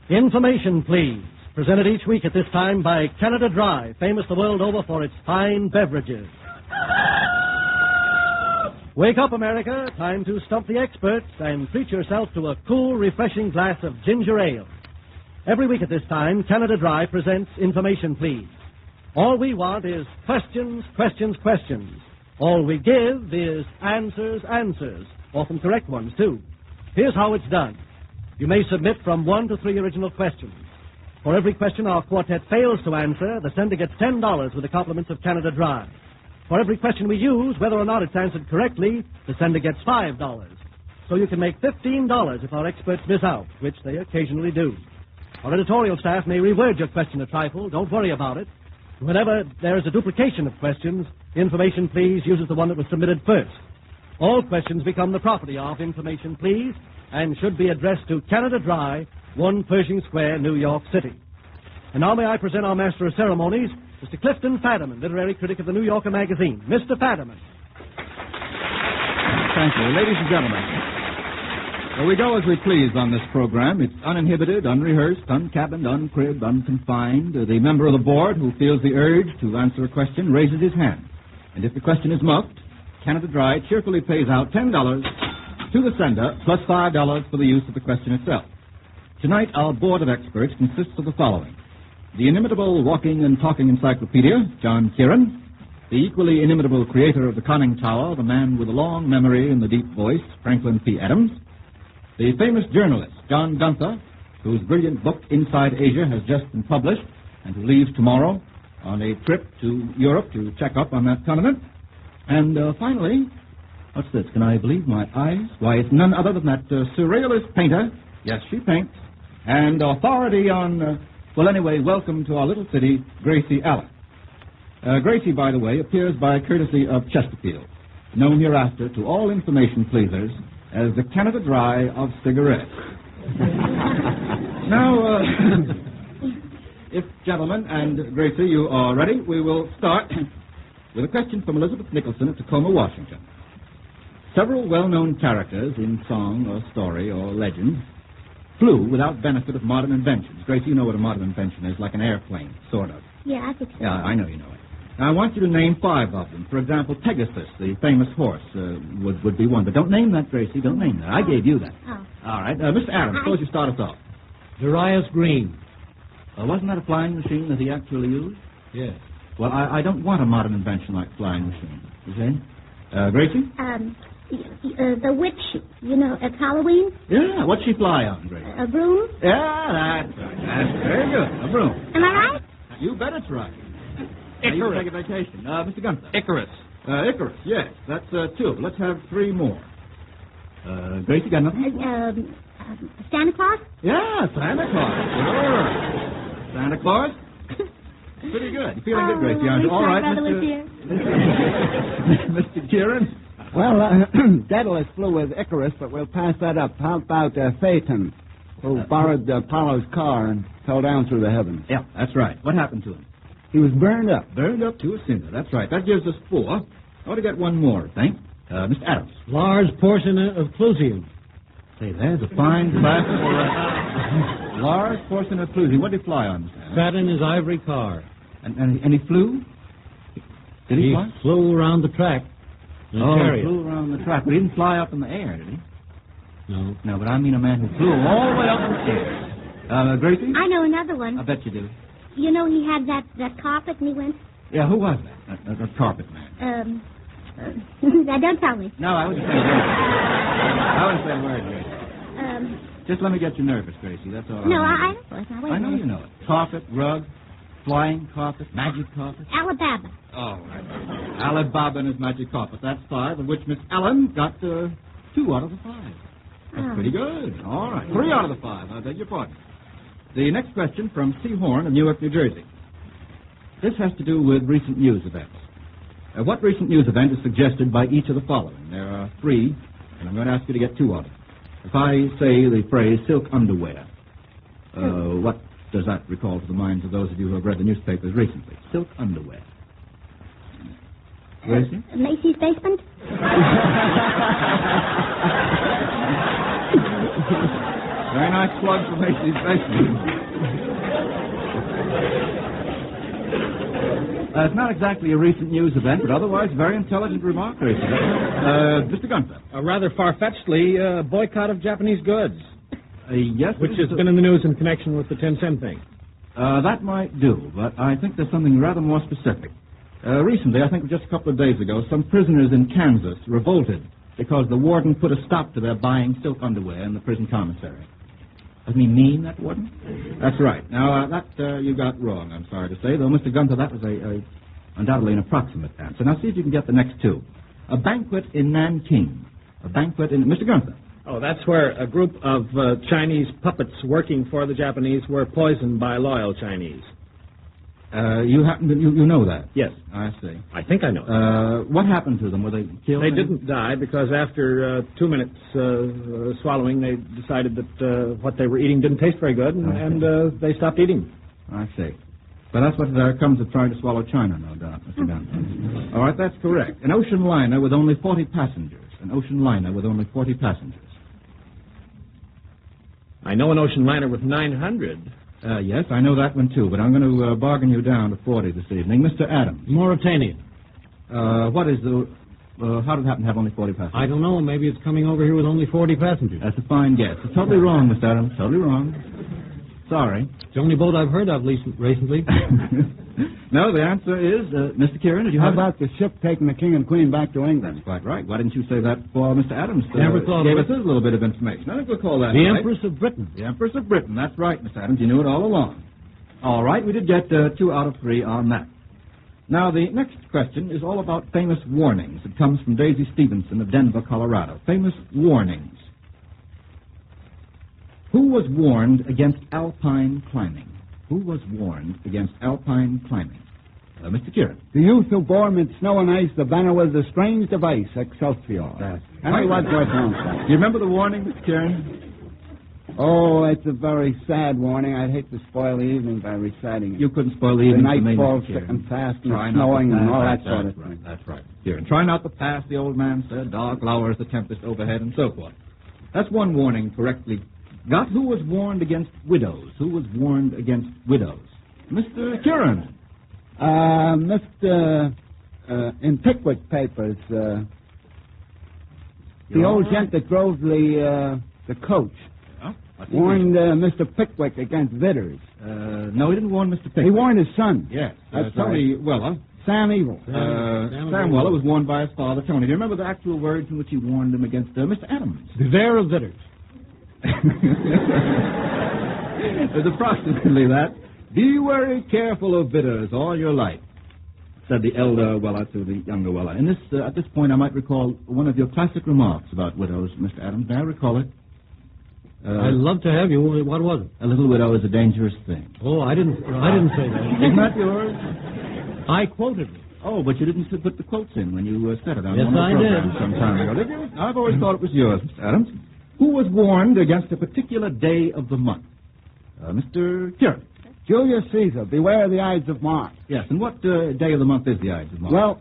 Information, please. Presented each week at this time by Canada Dry, famous the world over for its fine beverages. Wake up, America. Time to stump the experts and treat yourself to a cool, refreshing glass of ginger ale. Every week at this time, Canada Dry presents Information, Please. All we want is questions, questions, questions. All we give is answers, answers. Often correct ones, too. Here's how it's done. You may submit from 1 to 3 original questions. For every question our quartet fails to answer, the sender gets $10 with the compliments of Canada Dry. For every question we use, whether or not it's answered correctly, the sender gets $5. So you can make $15 if our experts miss out, which they occasionally do. Our editorial staff may reword your question a trifle. Don't worry about it. Whenever there is a duplication of questions, Information Please uses the one that was submitted first. All questions become the property of Information Please and should be addressed to Canada Dry, 1 Pershing Square, New York City. And now may I present our master of ceremonies, Mr. Clifton Fadiman, literary critic of the New Yorker magazine. Mr. Fadiman. Thank you. Ladies and gentlemen, we go as we please on this program. It's uninhibited, unrehearsed, uncabined, uncribbed, unconfined. The member of the board who feels the urge to answer a question raises his hand. And if the question is muffed, Canada Dry cheerfully pays out $10 to the sender, plus $5 for the use of the question itself. Tonight, our board of experts consists of the following. The inimitable walking and talking encyclopedia, John Kieran. The equally inimitable creator of the conning tower, the man with a long memory and the deep voice, Franklin P. Adams. The famous journalist, John Gunther, whose brilliant book, Inside Asia, has just been published, and who leaves tomorrow on a trip to Europe to check up on that continent. And finally, what's this? Can I believe my eyes? Why, it's none other than that surrealist painter. Yes, she paints. And authority on, well, anyway, welcome to our little city, Gracie Allen. Gracie, by the way, appears by courtesy of Chesterfield, known hereafter to all information pleasers as the Canada Dry of cigarettes. Now, if, gentlemen, and Gracie, you are ready, we will start with a question from Elizabeth Nicholson at Tacoma, Washington. Several well-known characters in song or story or legend flew without benefit of modern inventions. Gracie, you know what a modern invention is, like an airplane, sort of. Yeah, I think so. Yeah, I know you know it. Now, I want you to name 5 of them. For example, Pegasus, the famous horse, would be one. But don't name that, Gracie. Don't name that. I gave you that. Oh. All right. Mr. Adams, suppose you start us off. Darius Green. Wasn't that a flying machine that he actually used? Yes. Well, I don't want a modern invention like flying machine. You see? Gracie? The witch, you know, at Halloween. Yeah, what'd she fly on, Gracie? A broom. Yeah, that's right. That's very good. A broom. Am I right? You bet it's right. Icarus. You take a vacation. Mr. Gunther. Icarus. Icarus, yes. That's 2. Let's have 3 more. Gracie, got nothing? Santa Claus? Yeah, Santa Claus. Sure. Santa Claus? Pretty good. You're feeling good, Gracie, aren't you? All right, Mr. Kieran? Well, Daedalus flew with Icarus, but we'll pass that up. How about Phaeton, who borrowed Apollo's car and fell down through the heavens? Yeah, that's right. What happened to him? He was burned up. Burned up to a cinder. That's right. That gives us 4. I ought to get one more, I think. Mr. Adams. Large portion of Clusium. Say, there's a fine classical... large portion of Clusium. What did he fly on, Mr. Adams? Sat in his ivory car. And he flew? Did he fly? Flew around the track. In a chariot. Flew around the track. But he didn't fly up in the air, did he? No. No, but I mean a man who flew all the way up in the air. Gracie? I know another one. I bet you do. You know he had that carpet and he went... Yeah, who was that? That carpet man. Don't tell me. No, I wouldn't say a word. I wouldn't say a word, Gracie. Just let me get you nervous, Gracie. That's all. No, I know you know it. Carpet, rug, flying carpet, magic carpet. Alabama. Oh, right. Alibaba and his magic carpet. That's 5, of which Miss Allen got 2 out of the 5. That's pretty good. All right. 3 out of the 5. I beg your pardon. The next question from C. Horn of Newark, New Jersey. This has to do with recent news events. What recent news event is suggested by each of the following? There are 3, and I'm going to ask you to get 2 of them. If I say the phrase silk underwear, what does that recall to the minds of those of you who have read the newspapers recently? Silk underwear. Gracie? Macy's basement? Very nice plug for Macy's Basement. It's not exactly a recent news event, but otherwise very intelligent remark, Gracie. Mr. Gunther. Rather far-fetchedly, boycott of Japanese goods. Yes. Which has been in the news in connection with the 10-cent thing. That might do, but I think there's something rather more specific. Recently, I think just a couple of days ago, some prisoners in Kansas revolted because the warden put a stop to their buying silk underwear in the prison commissary. Doesn't he mean, that warden? That's right. Now, that you got wrong, I'm sorry to say, though, Mr. Gunther, that was undoubtedly an approximate answer. Now, see if you can get the next two. A banquet in Nanking. A banquet in... Mr. Gunther. Oh, that's where a group of Chinese puppets working for the Japanese were poisoned by loyal Chinese. You know that? Yes. I see. I think I know. What happened to them? Were they killed? They didn't die because after 2 minutes swallowing, they decided that what they were eating didn't taste very good, and they stopped eating. I see. But that's what comes of trying to swallow China, no doubt, Mr. Gunther. All right, that's correct. An ocean liner with only 40 passengers. An ocean liner with only 40 passengers. I know an ocean liner with 900. Yes, I know that one, too, but I'm going to bargain you down to 40 this evening. Mr. Adams. Mauritania. What is the... how did it happen to have only 40 passengers? I don't know. Maybe it's coming over here with only 40 passengers. That's a fine guess. It's totally wrong, Mr. Adams. Totally wrong. Sorry. It's the only boat I've heard of recently. No, the answer is, Mr. Kieran, did you How have... about the ship taking the king and queen back to England? That's quite right. Why didn't you say that before Mr. Adams Never thought gave of us a little bit of information? I think we'll call that The right. Empress of Britain. The Empress of Britain. That's right, Mr. Adams. You knew it all along. All right, we did get 2 out of 3 on that. Now, the next question is all about famous warnings. It comes from Daisy Stevenson of Denver, Colorado. Famous warnings. Who was warned against alpine climbing? Who was warned against alpine climbing? Mr. Kieran. The youth who bore amid snow and ice the banner was a strange device, Excelsior. Henry Wadsworth Longfellow. Do you remember the warning, Mr. Kieran? Oh, it's a very sad warning. I'd hate to spoil the evening by reciting it. You couldn't spoil the evening. The night for me, falls Mr. thick Kieran. and fast, and Try it's not to snowing and pass. all that That's sort of right. thing. That's right. Kieran. Try not to pass, the old man said. Dark lowers the tempest overhead, and so forth. That's one warning correctly got. Who was warned against widows? Who was warned against widows? Mr. Kieran. In Pickwick papers, the old gent that drove the coach warned Mr. Pickwick against bitters. No, he didn't warn Mr. Pickwick. He warned his son. Yes. That's Tony right. Weller. Sam Evil. Sam Weller was warned by his father, Tony. Do you remember the actual words in which he warned him against Mr. Adams? Beware of bitters. It's approximately that. Be very careful of bitters all your life, said the elder Weller to the younger Weller. And at this point, I might recall one of your classic remarks about widows, Mr. Adams. May I recall it? I'd love to have you. What was it? A little widow is a dangerous thing. Oh, I didn't say that. Isn't that yours? I quoted it. Oh, but you didn't put the quotes in when you said it on Yes, one of the I programs did. some time ago. Did you? I've always thought it was yours, Mr. Adams. Who was warned against a particular day of the month? Mr. Kieran. Julius Caesar, beware the Ides of March. Yes, and what day of the month is the Ides of March? Well,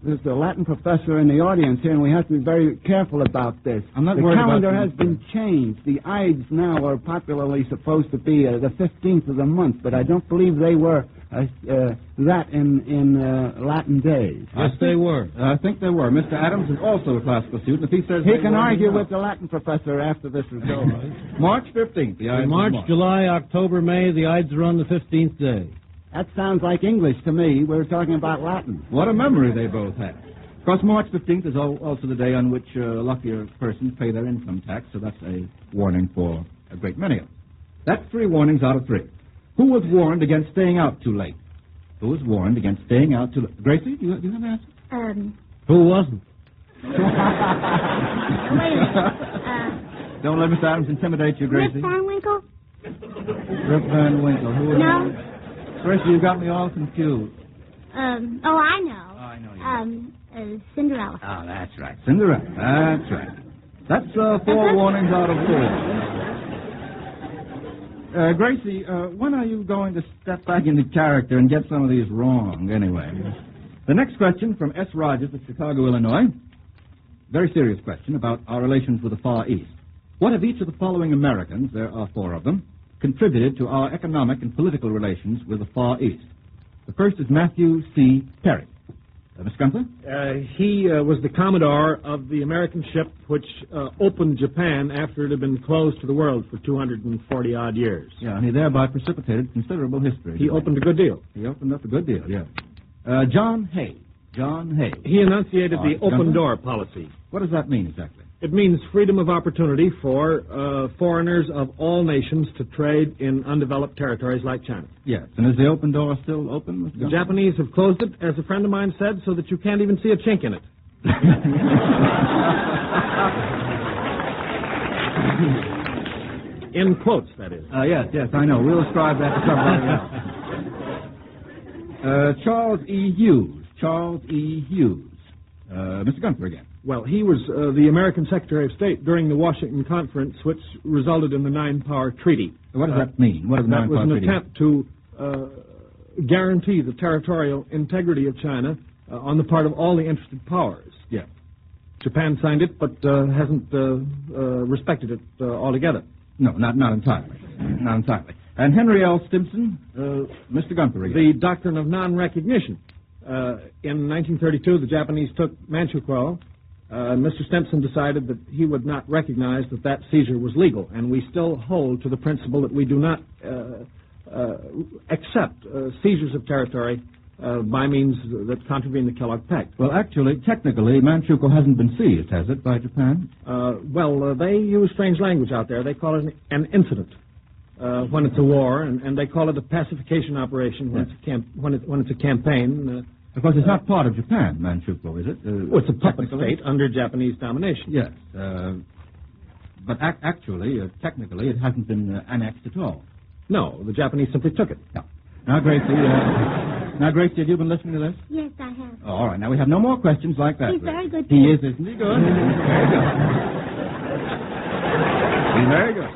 there's a Latin professor in the audience here, and we have to be very careful about this. I'm not the worried about calendar the- has been changed. The Ides now are popularly supposed to be the 15th of the month, but I don't believe they were that in Latin days. Yes, they were. I think they were. Mr. Adams is also a classical student. If he says He they can were, argue knows. with the Latin professor after this is over. March 15th, the Ides of March, March. July, October, May, the Ides are on the 15th day. That sounds like English to me. We're talking about Latin. What a memory they both have. Of course, March 15th is also the day on which luckier persons pay their income tax, so that's a warning for a great many of them. That's 3 warnings out of 3. Who was warned against staying out too late? Who was warned against staying out too late? Gracie, do you have an answer? Who wasn't? Wait a minute. Don't let Mr. Adams intimidate you, Rip Gracie. Van Winkle? Rip Van Winkle. Who was No. Gracie, you got me all confused. I know. Oh, I know you. Cinderella. Oh, that's right. Cinderella. That's right. That's 4 warnings out of 4. Gracie, when are you going to step back into character and get some of these wrong, anyway? The next question from S. Rogers of Chicago, Illinois. Very serious question about our relations with the Far East. What have each of the following Americans, there are 4 of them, contributed to our economic and political relations with the Far East? The first is Matthew C. Perry. Mr. Gunther? He was the Commodore of the American ship which opened Japan after it had been closed to the world for 240-odd years. Yeah, and he thereby precipitated considerable history. He opened a good deal. He opened up a good deal, yeah. John Hay. John Hay. He enunciated the open Gunther? door policy. What does that mean exactly? It means freedom of opportunity for foreigners of all nations to trade in undeveloped territories like China. Yes, and is the open door still open, Mr. The Gunther? Japanese have closed it, as a friend of mine said, so that you can't even see a chink in it. In quotes, that is. Yes, I know. We'll ascribe that to somebody else. Charles E. Hughes. Charles E. Hughes. Mr. Gunther again. Well, he was the American Secretary of State during the Washington Conference, which resulted in the Nine-Power Treaty. What does that mean? What is the That was Nine-Power an Treaty? attempt to guarantee the territorial integrity of China on the part of all the interested powers. Yeah. Japan signed it, but hasn't respected it altogether. No, not entirely. Not entirely. And Henry L. Stimson, Mr. Gunther again. The doctrine of non-recognition. In 1932, the Japanese took Manchukuo. Mr. Stimson decided that he would not recognize that seizure was legal, and we still hold to the principle that we do not accept seizures of territory by means that contravene the Kellogg Pact. Well, actually, technically, Manchukuo hasn't been seized, has it, by Japan? They use strange language out there. They call it an incident when it's a war, and they call it a pacification operation when it's a campaign. Of course, it's not part of Japan, Manchukuo, is it? Well, it's a puppet state under Japanese domination. Yes. But actually, technically, it hasn't been annexed at all. No, the Japanese simply took it. Yeah. Now, Gracie, have you been listening to this? Yes, I have. Oh, all right. Now, we have no more questions like that. He's very good, He too. is, isn't he? Good. Very good. He's very good.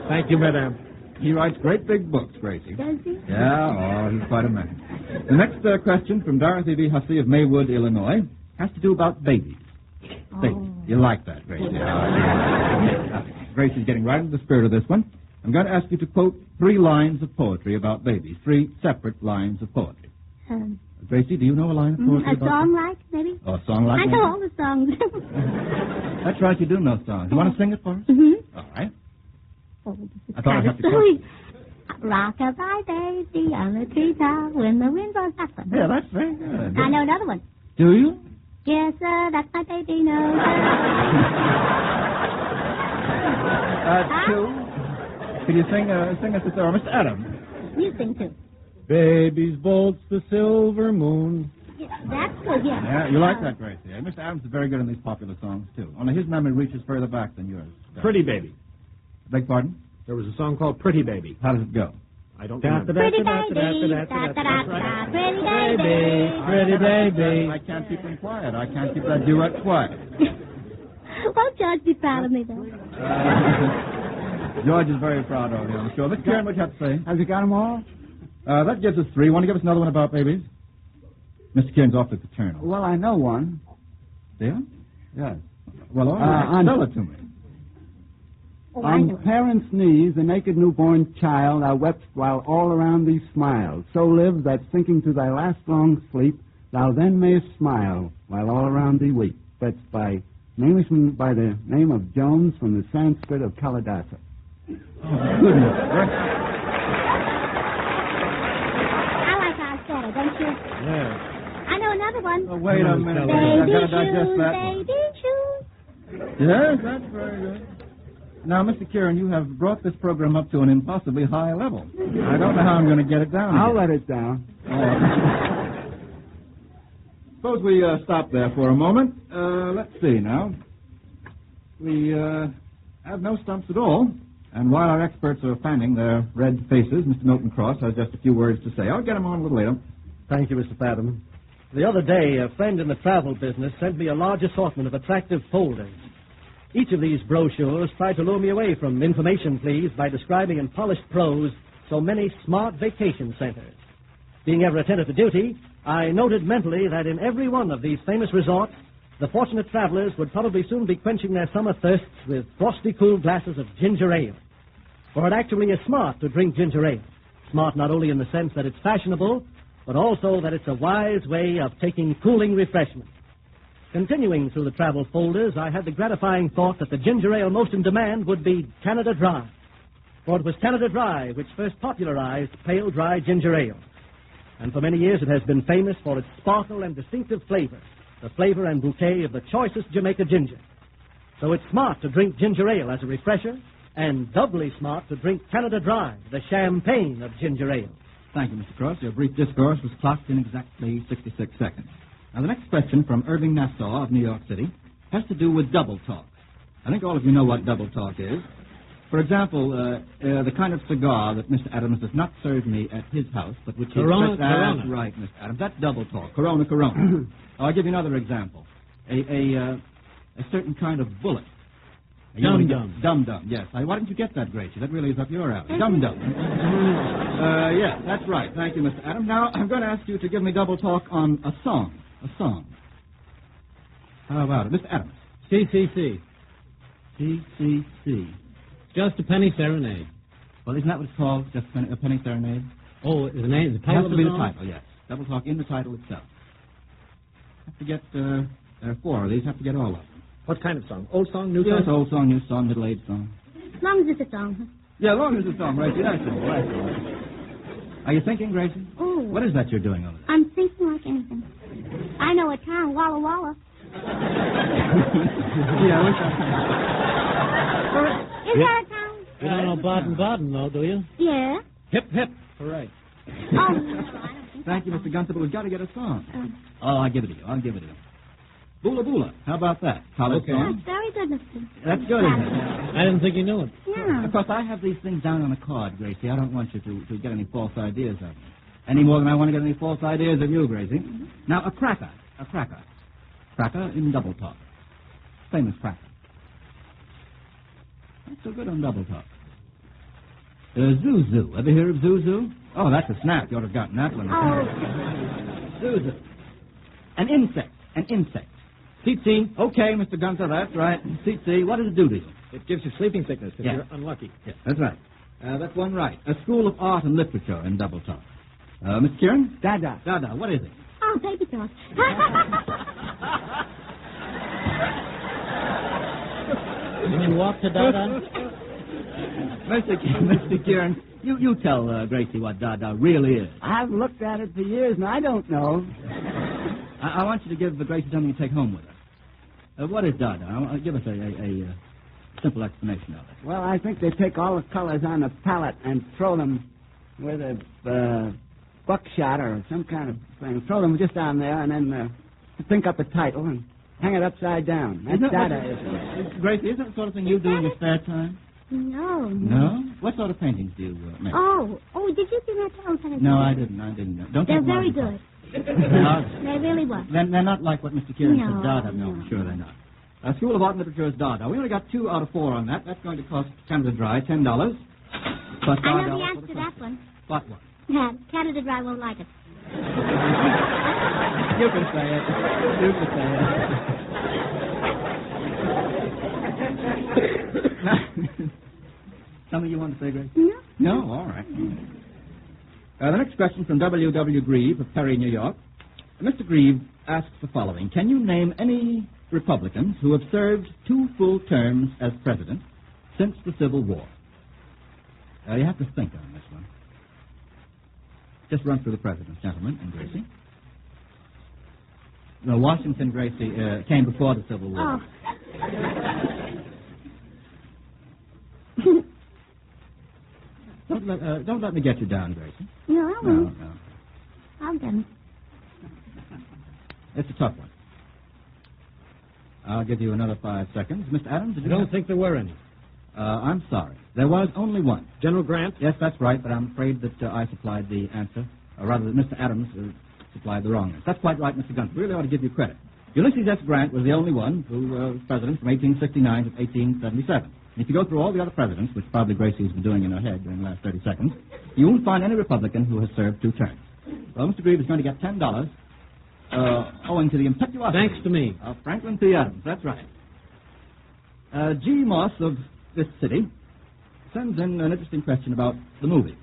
Thank you, madam. He writes great big books, Gracie. Does he? Yeah, he's quite a man. The next question from Dorothy V. Hussey of Maywood, Illinois, has to do about babies. Oh. Babies. You like that, Gracie? Gracie's getting right into the spirit of this one. I'm going to ask you to quote 3 lines of poetry about babies, 3 separate lines of poetry. Gracie, do you know a line of poetry A about song like, maybe? Oh, a song like I that? know all the songs. That's right, you do know songs. You want to sing it for us? Mm-hmm. All right. Oh, this is I thought I'd kind have of to silly. Rock-a-bye, baby, on the treetop when the wind blows. That's one. Yeah, that's very good. I know another one. Do you? Yes, sir, that's my baby nose. Two. Could you sing us a song? Mr. Adams. You sing too. Baby's bolts the silver moon. Yeah, that's good, yeah. Yeah, you like that, Gracie. Yeah, Mr. Adams is very good in these popular songs, too. Only his memory reaches further back than yours. Pretty Baby. Beg pardon? There was a song called Pretty Baby. How does it go? I don't remember. Pretty baby, da-da-da-da, pretty baby. Pretty baby. I can't keep them quiet. I can't keep that duet quiet. Won't George be proud of me, though? George is very proud of you, I'm sure. Mr. Karen, what do you have to say? Have you got them all? That gives us 3. Want to give us another one about babies? Mr. Karen's awfully paternal. Well, I know one. Do you? Yes. Well, all right. Tell it to me. Oh, I know. On parents' knees, a naked newborn child, thou wept while all around thee smiled. So live that sinking to thy last long sleep, thou then mayest smile while all around thee weep. That's by the name of Jones from the Sanskrit of Kalidasa. Goodness. I like how I said it, don't you? Yeah. I know another one. Oh, wait a minute. Baby I've got to digest shoes, that one. baby shoes. Yes, that's very good. Now, Mr. Kieran, you have brought this program up to an impossibly high level. I don't know how I'm going to get it down. I'll again. let it down. Suppose we stop there for a moment. Let's see now. We have no stumps at all. And while our experts are fanning their red faces, Mr. Milton Cross has just a few words to say. I'll get him on a little later. Thank you, Mr. Fathom. The other day, a friend in the travel business sent me a large assortment of attractive folders. Each of these brochures tried to lure me away from information, please, by describing in polished prose so many smart vacation centers. Being ever attentive to duty, I noted mentally that in every one of these famous resorts, the fortunate travelers would probably soon be quenching their summer thirsts with frosty cool glasses of ginger ale. For it actually is smart to drink ginger ale. Smart not only in the sense that it's fashionable, but also that it's a wise way of taking cooling refreshment. Continuing through the travel folders, I had the gratifying thought that the ginger ale most in demand would be Canada Dry. For it was Canada Dry which first popularized pale, dry ginger ale. And for many years it has been famous for its sparkle and distinctive flavor, the flavor and bouquet of the choicest Jamaica ginger. So it's smart to drink ginger ale as a refresher, and doubly smart to drink Canada Dry, the champagne of ginger ale. Thank you, Mr. Cross. Your brief discourse was clocked in exactly 66 seconds. Now, the next question from Irving Nassau of New York City has to do with double talk. I think all of you know what double talk is. For example, the kind of cigar that Mr. Adams does not serve me at his house, but which he... Corona. That's right, Mr. Adams. That's double talk. Corona. I'll give you another example. A certain kind of bullet. Dum-dum. Dum-dum, yes. Why didn't you get that, Gracie? That really is up your alley. Dum-dum. Yes, that's right. Thank you, Mr. Adams. Now, I'm going to ask you to give me double talk on a song. A song. How about it? Mr. Adams. CCC. CCC. Just a penny serenade. Well, isn't that what it's called? Just a penny serenade? Oh, the name, the It title has of to be the the song? title, yes. Double talk in the title itself. Have to get, there are 4 of these. Have to get all of them. What kind of song? Old song, new Yes, song? old song, new song, middle-aged song. As long as it's a song. Yeah, long as the song, Gracie. That's all. That's all. Are you thinking, Gracie? Oh. What is that you're doing over there? I'm thinking like anything. I know a town, Walla Walla. Yeah, what's that? Is that a town? You don't know Baden-Baden, though, do you? Yeah. Hip, hip. Hooray. Oh, no, I don't think Thank you, so. Mr. Gunther, but we've got to get a song. Uh, Oh, I'll give it to you. Boola Boola. How about that? College Okay. song? That's very good, Mr. That's good, isn't it? I didn't think you knew it. Yeah. Of course, I have these things down on a card, Gracie. I don't want you to get any false ideas of me. Any more than I want to get any false ideas of you, Gracie. Now, a cracker. Cracker in double talk. Famous cracker. Not so good on double talk. Zuzu. Ever hear of Zuzu? Oh, that's a snap. You ought to have gotten that one. Oh. Zuzu. An insect. Tsetse. Okay, Mr. Gunther, that's right. Tsetse. What does it do to you? It gives you sleeping sickness if Yeah. you're unlucky. Yes, that's right. That's one right. A school of art and literature in double talk. Mr. Kieran? Dada. Dada, what is it? Oh, baby talk. Can you walk to Dada? Mr. Kieran, you tell Gracie what Dada really is. I've looked at it for years, and I don't know. I want you to give Gracie something to take home with her. What is Dada? Give us a simple explanation of it. Well, I think they take all the colors on the palette and throw them with a buckshot or some kind of thing. Throw them just on there, and then think up a title and hang it upside down. That's Dada. Gracie, is that the sort of thing you do in your spare time? No. No? What sort of paintings do you make? Oh, did you see that town? No, I didn't. Don't They're take more very than good. that. They really were. Then they're not like what Mr. Kieran No, said, Dada. No, no. sure they're not. School of Art and Literature is Dada. We only got 2 out of 4 on that. That's going to cost Canada Dry $10. Plus I know the $5 answer for to the that one. What one? Yeah, Canada Dry won't like it. You can say it. You can say it. Something you want to say, Grace? No. No? All right. The next question from W.W. Grieve of Perry, New York. Mr. Grieve asks the following. Can you name any Republicans who have served 2 full terms as president since the Civil War? You have to think on this one. Just run through the presidents, gentlemen, and Gracie. No, Washington, Gracie, came before the Civil War. Oh. Don't let me get you down, Gracie. No, I won't. No. I'll get it. It's a tough one. I'll give you another 5 seconds. Mr. Adams, did I you don't have... think there were any. I'm sorry. There was only one. General Grant? Yes, that's right, but I'm afraid that I supplied the answer. Or rather, that Mr. Adams supplied the wrong answer. That's quite right, Mr. Gunther. We really ought to give you credit. Ulysses S. Grant was the only one who was president from 1869 to 1877. And if you go through all the other presidents, which probably Gracie has been doing in her head during the last 30 seconds, you won't find any Republican who has served 2 terms. Well, Mr. Grieve is going to get $10 owing to the impetuosity. Thanks to me. Of Franklin P. Adams, that's right. G. Moss of this city sends in an interesting question about the movies.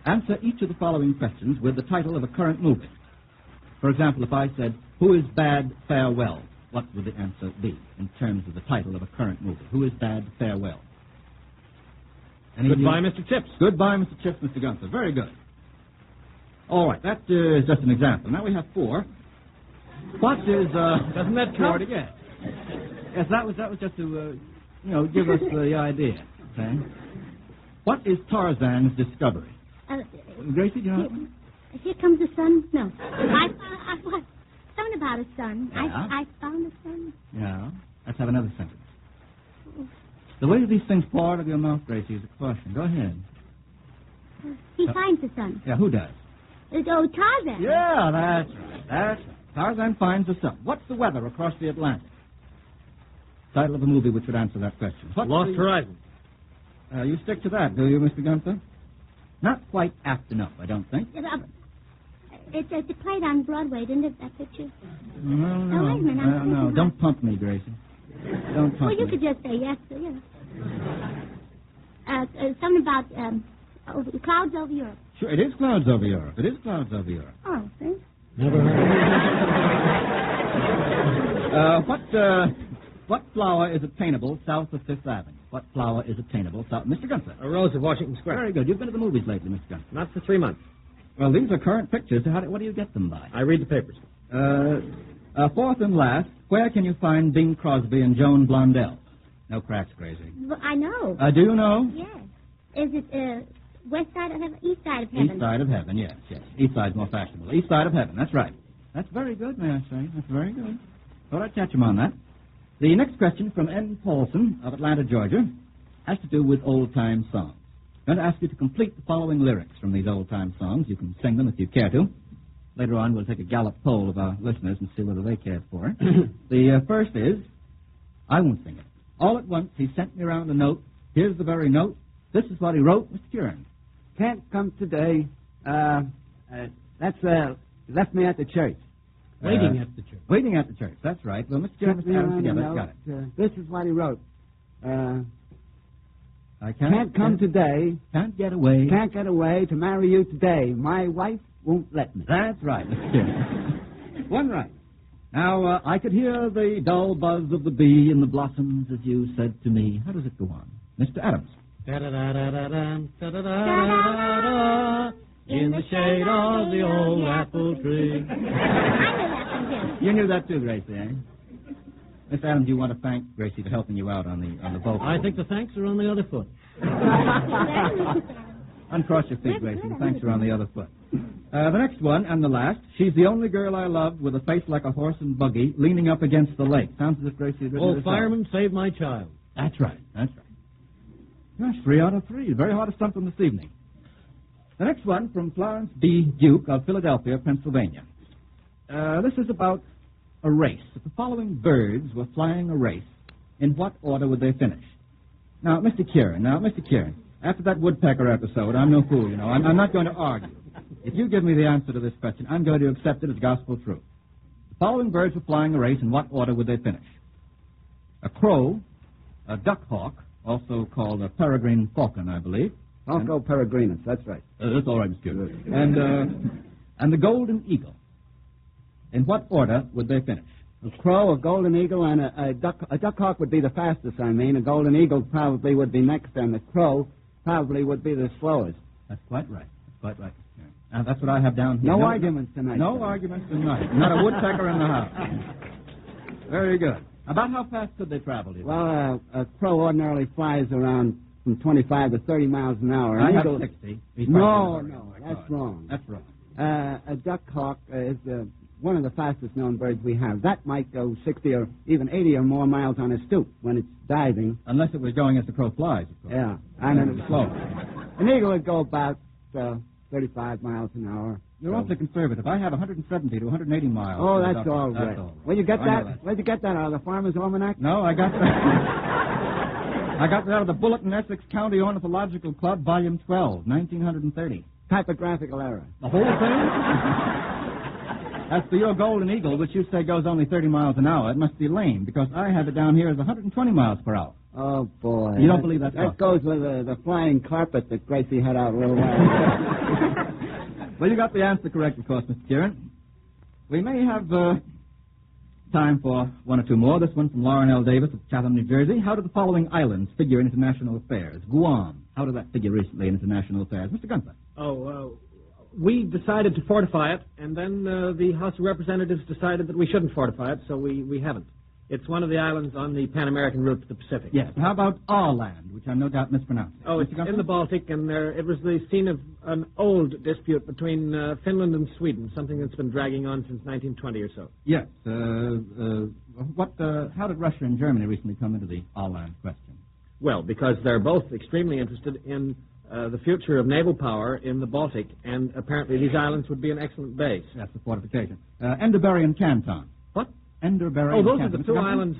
Answer each of the following questions with the title of a current movie. For example, if I said, who is Bad Farewell? What would the answer be in terms of the title of a current movie? Who is Bad Farewell? Goodbye, Mr. Chips. Goodbye, Mr. Chips, Mr. Gunther. Very good. All right, that is just an example. Now we have 4. What is... Doesn't that count? Yes. Yes, that was just to, give us the idea. Okay. What is Tarzan's discovery? Gracie, do you know? Here comes the sun. No. What? Something about a sun. Yeah. I found a sun. Yeah. Let's have another sentence. The way these things pour out of your mouth, Gracie, is a question. Go ahead. He finds the sun. Yeah, who does? Tarzan. Yeah, that's right. That's right. Tarzan finds the sun. What's the weather across the Atlantic? Title of a movie which would answer that question. Lost Horizon. You stick to that, do you, Mr. Gunther? Not quite apt enough, I don't think. It's played on Broadway, didn't it, that picture? No. Wait a minute. No. Don't pump me, Gracie. Don't pump me. Well, you could just say yes, something about clouds over Europe. Sure, it is Clouds Over Europe. Oh, see? Never heard. What flower is attainable south of Fifth Avenue? What flower is attainable south? Mr. Gunther. A rose of Washington Square. Very good. You've been to the movies lately, Mr. Gunther. Not for 3 months. Well, these are current pictures. What do you get them by? I read the papers. Fourth and last, where can you find Bing Crosby and Joan Blondell? No cracks, Gracie. Well, I know. Do you know? Yes. Is it west side of heaven, east side of heaven? East side of heaven, yes. East side's more fashionable. East side of heaven, that's right. That's very good, may I say. That's very good. Thought I'd catch him on that. The next question from N. Paulson of Atlanta, Georgia, has to do with old-time songs. I'm going to ask you to complete the following lyrics from these old-time songs. You can sing them if you care to. Later on, we'll take a Gallup poll of our listeners and see whether they care for it. The first is, I won't sing it. All at once, he sent me around a note. Here's the very note. This is what he wrote, Mr. Curran. Can't come today. That's left me at the church. Waiting at the church. Waiting at the church, that's right. Well, Mr. Curran, Mr. Adams, together, got it. This is what he wrote. I can't come today. Can't get away. Can't get away to marry you today. My wife won't let me. That's right, Mr. Curran. One right. Now, I could hear the dull buzz of the bee in the blossoms as you said to me. How does it go on? Mr. Adams. In the shade of the old apple tree. You knew that too, Gracie, eh? Miss Adams, you want to thank Gracie for helping you out on the vocal. I think the thanks are on the other foot. Uncross your feet, Gracie. The thanks are on the other foot. The next one, and the last. She's the only girl I loved with a face like a horse and buggy leaning up against the lake. Sounds as if Gracie had written Old this fireman saved my child. That's right. Gosh, 3 out of 3. Very hard to stump them this evening. The next one from Florence B. Duke of Philadelphia, Pennsylvania. This is about a race. If the following birds were flying a race, in what order would they finish? Now, Mr. Kieran, after that woodpecker episode, I'm no fool, you know. I'm not going to argue. If you give me the answer to this question, I'm going to accept it as gospel truth. The following birds were flying a race, in what order would they finish? A crow, a duck hawk, also called a peregrine falcon, I believe. Falco peregrinus, that's right. That's all right, Mr. Kieran. And the golden eagle. In what order would they finish? A crow, a golden eagle, and a duck hawk would be the fastest, A golden eagle probably would be next, and the crow probably would be the slowest. That's quite right. That's what I have down here. No arguments tonight. No arguments tonight. Not a woodpecker in the house. Very good. About how fast could they travel, do you think? Well, a crow ordinarily flies around from 25 to 30 miles an hour. I have 60. No, that's wrong. That's wrong. A duck hawk is one of the fastest known birds we have. That might go 60 or even 80 or more miles on a stoop when it's diving. Unless it was going as the crow flies, of course. Yeah, and then it's slow. An eagle would go about 35 miles an hour. You're awfully conservative. I have 170 to 180 miles. Oh, that's all right. That's all right. Where'd you get that? Where'd you get that out of the Farmer's Almanac? No, I got that. I got that out of the Bulletin, Essex County Ornithological Club, Volume 12, 1930. Typographical error. The whole thing? As for your Golden Eagle, which you say goes only 30 miles an hour, it must be lame, because I have it down here as 120 miles per hour. Oh, boy. You don't believe that? That goes with the flying carpet that Gracie had out a little while ago. Well, you got the answer correct, of course, Mr. Kieran. We may have time for one or two more. This one from Lauren L. Davis of Chatham, New Jersey. How do the following islands figure in international affairs? Guam. How did that figure recently in international affairs? Mr. Gunther. We decided to fortify it, and then the House of Representatives decided that we shouldn't fortify it, so we haven't. It's one of the islands on the Pan-American route to the Pacific. Yes. How about Åland, which I'm no doubt mispronouncing? Oh, it's in the Baltic, and it was the scene of an old dispute between Finland and Sweden, something that's been dragging on since 1920 or so. Yes. How did Russia and Germany recently come into the Åland question? Well, because they're both extremely interested in the future of naval power in the Baltic, and apparently these islands would be an excellent base. That's the fortification. Enderbury and Canton. What? Enderbury and Canton. Those are the two islands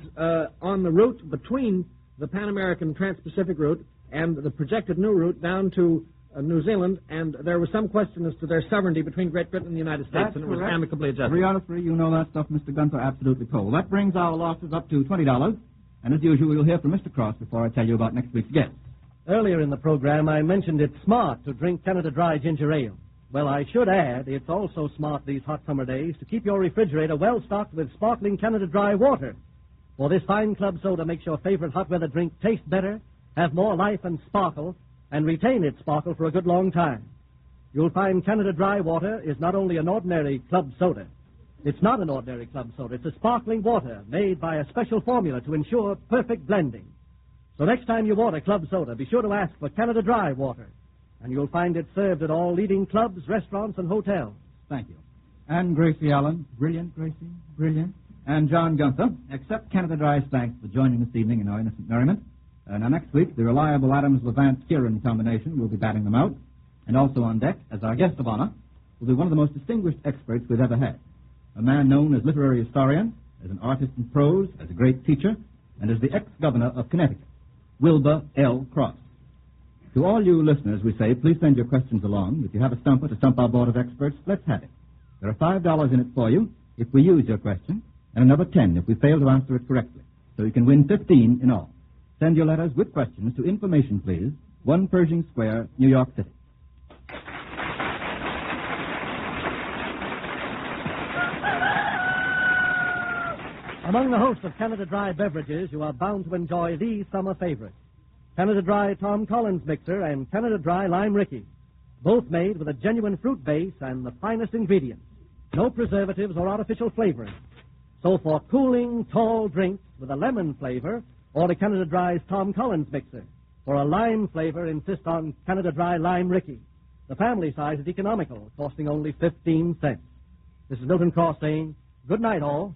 on the route between the Pan-American Trans-Pacific route and the projected new route down to New Zealand, and there was some question as to their sovereignty between Great Britain and the United States, That's and it was correct. amicably adjusted. 3 out of 3, you know that stuff, Mr. Gunther, absolutely cold. That brings our losses up to $20, and as usual, we'll hear from Mr. Cross before I tell you about next week's guest. Earlier in the program, I mentioned it's smart to drink Canada Dry ginger ale. Well, I should add, it's also smart these hot summer days to keep your refrigerator well stocked with sparkling Canada Dry water. For this fine club soda makes your favorite hot weather drink taste better, have more life and sparkle, and retain its sparkle for a good long time. You'll find Canada Dry water is not only an ordinary club soda. It's not an ordinary club soda. It's a sparkling water made by a special formula to ensure perfect blending. So next time you order club soda, be sure to ask for Canada Dry water. And you'll find it served at all leading clubs, restaurants, and hotels. Thank you. And Gracie Allen. Brilliant, Gracie. Brilliant. And John Gunther. Accept Canada Dry's thanks for joining this evening in our innocent merriment. Now, next week, the reliable Adams-Levant-Kieran combination will be batting them out. And also on deck, as our guest of honor, will be one of the most distinguished experts we've ever had. A man known as literary historian, as an artist in prose, as a great teacher, and as the ex-governor of Connecticut, Wilbur L. Cross. To all you listeners, we say, please send your questions along. If you have a stumper to stump our board of experts, let's have it. There are $5 in it for you if we use your question, and another 10 if we fail to answer it correctly. So you can win 15 in all. Send your letters with questions to Information, please, 1 Pershing Square, New York City. Among the host of Canada Dry beverages, you are bound to enjoy these summer favorites. Canada Dry Tom Collins Mixer and Canada Dry Lime Ricky, both made with a genuine fruit base and the finest ingredients. No preservatives or artificial flavoring. So for cooling, tall drinks with a lemon flavor, order Canada Dry's Tom Collins Mixer. For a lime flavor, insist on Canada Dry Lime Ricky. The family size is economical, costing only 15 cents. This is Milton Cross saying, good night all.